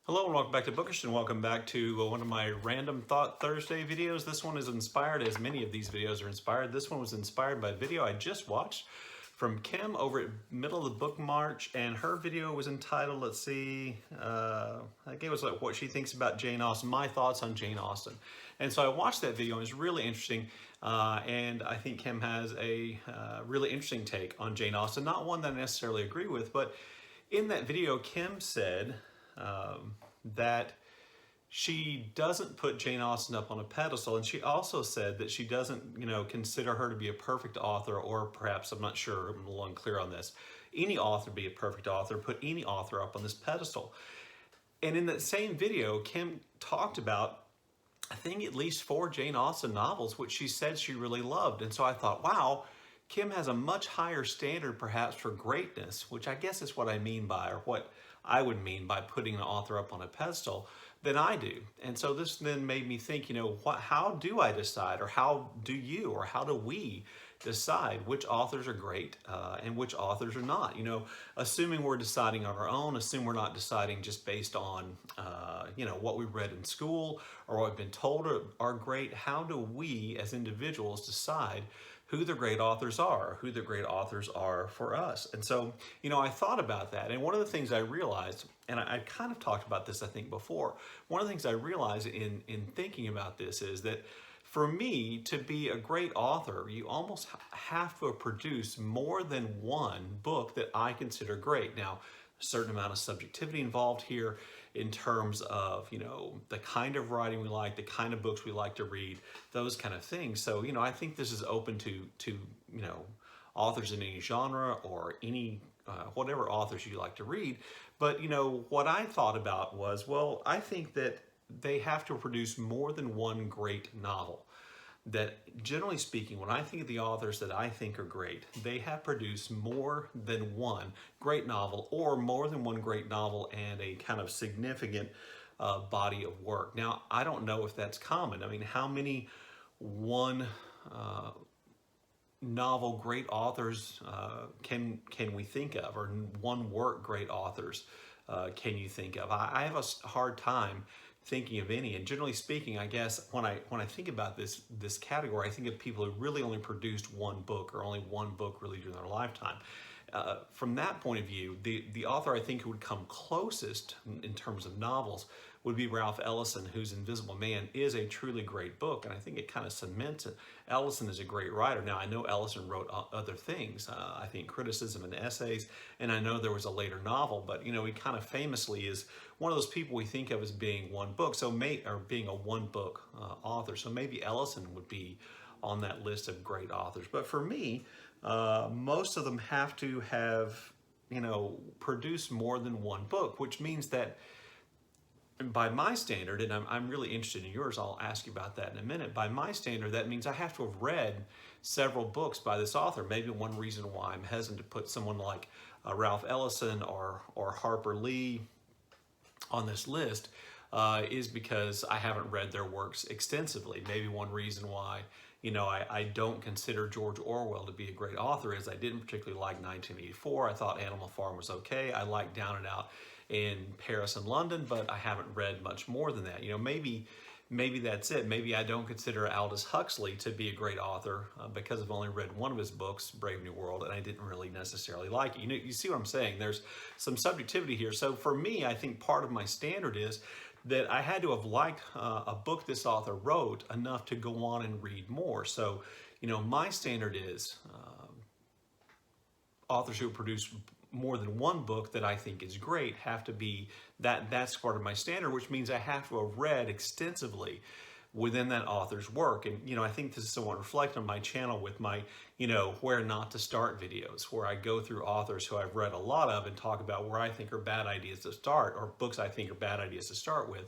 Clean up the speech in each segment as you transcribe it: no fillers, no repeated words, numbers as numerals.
Hello and welcome back to Bookish, and welcome back to one of my Random Thought Thursday videos. This one is inspired, as many of these videos are inspired. This one was inspired by a video I just watched from Kim over at Middle of the Book March, and her video was entitled, let's see, I think it was like what she thinks about Jane Austen, my thoughts on Jane Austen. And so I watched that video and it was really interesting, and I think Kim has a really interesting take on Jane Austen, not one that I necessarily agree with, but in that video Kim said that she doesn't put Jane Austen up on a pedestal, and she also said that she doesn't, consider her to be a perfect author, or perhaps, I'm not sure, I'm a little unclear on this, any author be a perfect author, put any author up on this pedestal. And in that same video, Kim talked about, I think, at least 4 Jane Austen novels, which she said she really loved. And so I thought, wow, Kim has a much higher standard perhaps for greatness, which I guess is what I mean by, or what I would mean by putting an author up on a pedestal, than I do. And so this then made me think, how do I decide, or how do you, or how do we decide which authors are great and which authors are not? Assuming we're deciding on our own, assume we're not deciding just based on, what we read in school or what we've been told are great. How do we as individuals decide who the great authors are, who the great authors are for us? And so, I thought about that. And one of the things I realized, and I kind of talked about this, I think, before, one of the things I realized in thinking about this is that for me, to be a great author, you almost have to produce more than one book that I consider great. Now, a certain amount of subjectivity involved here in terms of, the kind of writing we like, the kind of books we like to read, those kind of things. So, I think this is open to authors in any genre or any whatever authors you like to read. But, what I thought about was, well, I think that they have to produce more than one great novel. That generally speaking, when I think of the authors that I think are great, they have produced more than one great novel, or more than one great novel and a kind of significant body of work. Now, I don't know if that's common. I mean, how many one novel great authors can we think of, or one work great authors can you think of? I have a hard time thinking of any. And generally speaking, I guess when I think about this category, I think of people who really only produced one book, or only one book really during their lifetime. From that point of view, the author I think who would come closest in terms of novels would be Ralph Ellison, whose Invisible Man is a truly great book, and I think it kind of cements it. Ellison is a great writer. Now, I know Ellison wrote other things, I think criticism and essays, and I know there was a later novel, but he kind of famously is one of those people we think of as being one book, or being a one book author. So maybe Ellison would be on that list of great authors. But for me, most of them have to have, produced more than one book, which means that by my standard, and I'm really interested in yours, I'll ask you about that in a minute. By my standard, that means I have to have read several books by this author. Maybe one reason why I'm hesitant to put someone like Ralph Ellison or Harper Lee on this list is because I haven't read their works extensively. Maybe one reason why I don't consider George Orwell to be a great author is I didn't particularly like 1984. I thought Animal Farm was okay. I liked Down and Out in Paris and London, but I haven't read much more than that. Maybe that's it. Maybe I don't consider Aldous Huxley to be a great author because I've only read one of his books, Brave New World, and I didn't really necessarily like it. You see what I'm saying? There's some subjectivity here. So for me, I think part of my standard is that I had to have liked a book this author wrote enough to go on and read more. So, my standard is authors who produce more than one book that I think is great have to be, that's part of my standard, which means I have to have read extensively within that author's work. And, I think this is somewhat reflected on my channel with my, where not to start videos, where I go through authors who I've read a lot of and talk about where I think are bad ideas to start, or books I think are bad ideas to start with,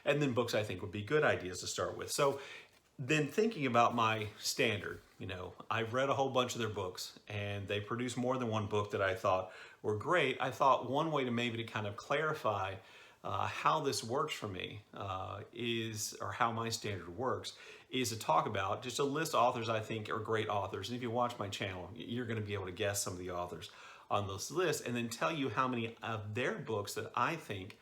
and then books I think would be good ideas to start with. So then thinking about my standard, I've read a whole bunch of their books and they produce more than one book that I thought were great. I thought one way to maybe kind of clarify how this works for me or how my standard works, is to talk about just a list of authors I think are great authors. And if you watch my channel, you're going to be able to guess some of the authors on those lists, and then tell you how many of their books that I think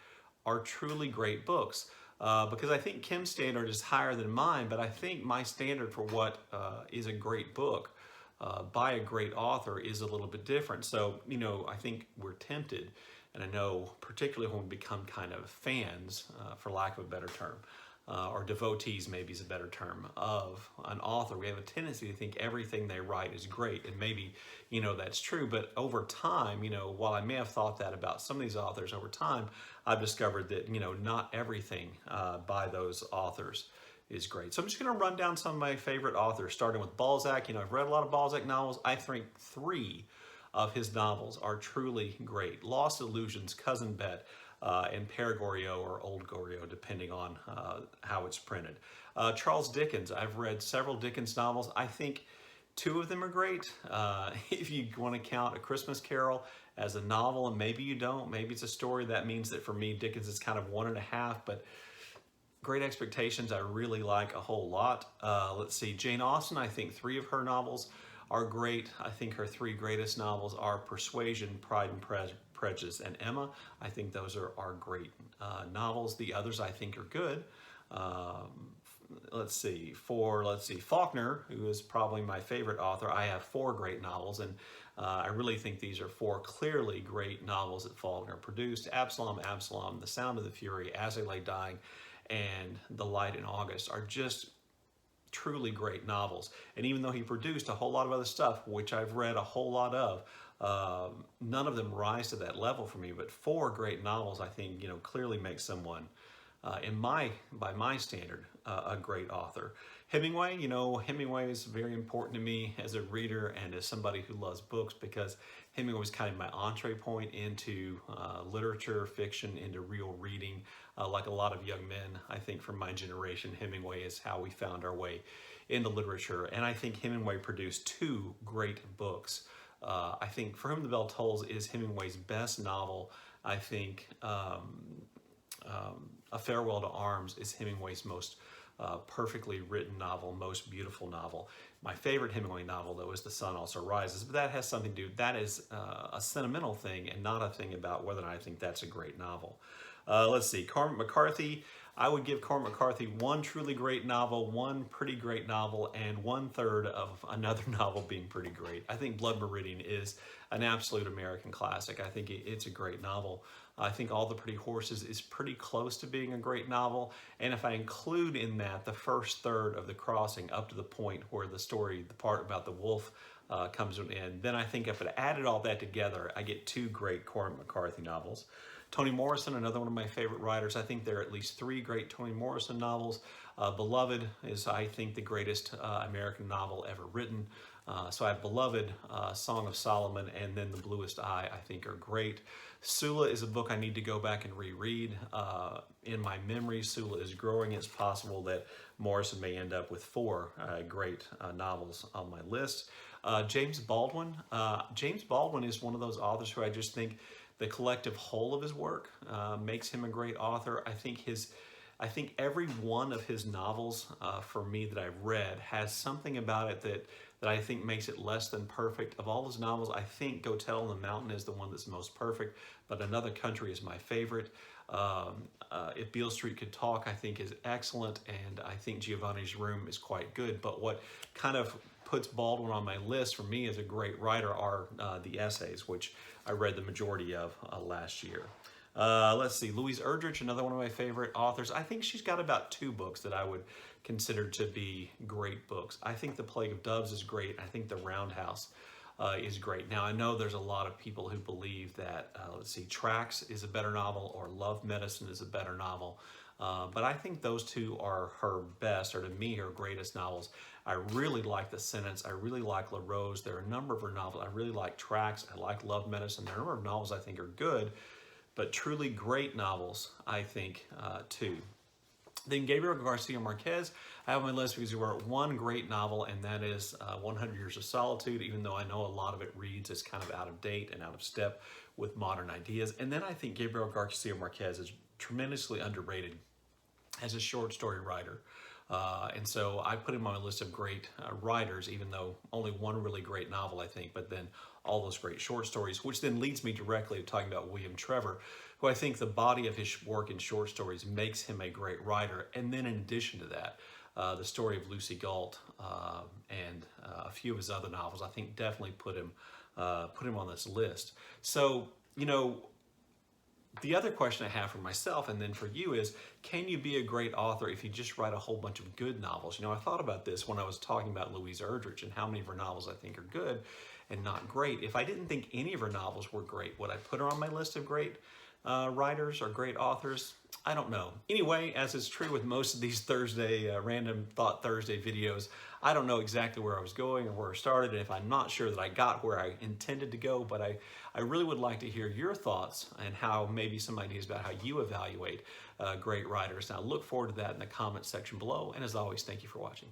are truly great books. Because I think Kim's standard is higher than mine, but I think my standard for what is a great book by a great author is a little bit different. So, you know, I think we're tempted, and I know particularly when we become kind of fans, for lack of a better term, or devotees maybe is a better term, of an author, we have a tendency to think everything they write is great. And maybe, you know, that's true. But over time, you know, while I may have thought that about some of these authors, over time, I've discovered that, you know, not everything by those authors is great. So I'm just going to run down some of my favorite authors, starting with Balzac. You know, I've read a lot of Balzac novels. I think 3 of his novels are truly great. Lost Illusions, Cousin Bet, and Père Goriot or Old Goriot, depending on how it's printed. Charles Dickens, I've read several Dickens novels. I think 2 of them are great. If you want to count A Christmas Carol as a novel, and maybe you don't, maybe it's a story, that means that for me, Dickens is kind of 1.5, but Great Expectations I really like a whole lot. Let's see, Jane Austen, I think 3 of her novels are great. I think her 3 greatest novels are Persuasion, Pride and Prejudice, and Emma. I think those are great novels. The others I think are good. Let's see, Faulkner, who is probably my favorite author, I have 4 great novels, and I really think these are 4 clearly great novels that Faulkner produced. Absalom, Absalom, The Sound of the Fury, As I Lay Dying, and The Light in August are just truly great novels. And even though he produced a whole lot of other stuff, which I've read a whole lot of, none of them rise to that level for me. But 4 great novels, I think, you know, clearly make someone, by my standard, a great author. Hemingway, you know, Hemingway is very important to me as a reader and as somebody who loves books, because Hemingway was kind of my entree point into literature, fiction, into real reading. Like a lot of young men, I think from my generation, Hemingway is how we found our way into literature. And I think Hemingway produced 2 great books. I think For Whom the Bell Tolls is Hemingway's best novel. I think A Farewell to Arms is Hemingway's most perfectly written novel, most beautiful novel. My favorite Hemingway novel, though, is The Sun Also Rises, but that has something to do, that is a sentimental thing and not a thing about whether or not I think that's a great novel. Let's see, Cormac McCarthy. I would give Cormac McCarthy 1 truly great novel, 1 pretty great novel, and 1/3 of another novel being pretty great. I think Blood Meridian is an absolute American classic. I think it's a great novel. I think All the Pretty Horses is pretty close to being a great novel. And if I include in that the first third of The Crossing up to the point where the story, the part about the wolf comes to an end, then I think if I added all that together, I get 2 great Cormac McCarthy novels. Toni Morrison, another one of my favorite writers. I think there are at least 3 great Toni Morrison novels. Beloved is, I think, the greatest American novel ever written. So I have Beloved, Song of Solomon, and then The Bluest Eye, I think, are great. Sula is a book I need to go back and reread. In my memory, Sula is growing. It's possible that Morrison may end up with 4 great novels on my list. James Baldwin. James Baldwin is one of those authors who I just think the collective whole of his work makes him a great author. I think every one of his novels, for me, that I've read has something about it that I think makes it less than perfect. Of all his novels, I think Go Tell on the Mountain is the one that's most perfect, but Another Country is my favorite. If Beale Street Could Talk, I think, is excellent, and I think Giovanni's Room is quite good. But what kind of puts Baldwin on my list for me as a great writer are the essays, which I read the majority of last year. Let's see, Louise Erdrich, another one of my favorite authors. I think she's got about 2 books that I would consider to be great books. I think The Plague of Doves is great. I think The Roundhouse is great. Now, I know there's a lot of people who believe that, Tracks is a better novel or Love Medicine is a better novel. But I think those 2 are her best, or to me, her greatest novels. I really like The Sentence. I really like La Rose. There are a number of her novels. I really like Tracks. I like Love Medicine. There are a number of novels I think are good, but truly great novels, I think, too. Then Gabriel Garcia Marquez, I have on my list because he wrote 1 great novel, and that is 100 Years of Solitude, even though I know a lot of it reads as kind of out of date and out of step with modern ideas. And then I think Gabriel Garcia Marquez is tremendously underrated as a short story writer. And so I put him on a list of great writers, even though only one really great novel, I think, but then all those great short stories, which then leads me directly to talking about William Trevor, who I think the body of his work in short stories makes him a great writer. And then in addition to that, the story of Lucy Galt and a few of his other novels, I think definitely put him on this list. So, you know, the other question I have for myself and then for you is, can you be a great author if you just write a whole bunch of good novels? You know, I thought about this when I was talking about Louise Erdrich and how many of her novels I think are good and not great. If I didn't think any of her novels were great, would I put her on my list of great writers or great authors? I don't know. Anyway, as is true with most of these Random Thought Thursday videos, I don't know exactly where I was going or where I started, and if I'm not sure that I got where I intended to go, but I really would like to hear your thoughts and how maybe some ideas about how you evaluate great writers. Now, look forward to that in the comments section below, and as always, thank you for watching.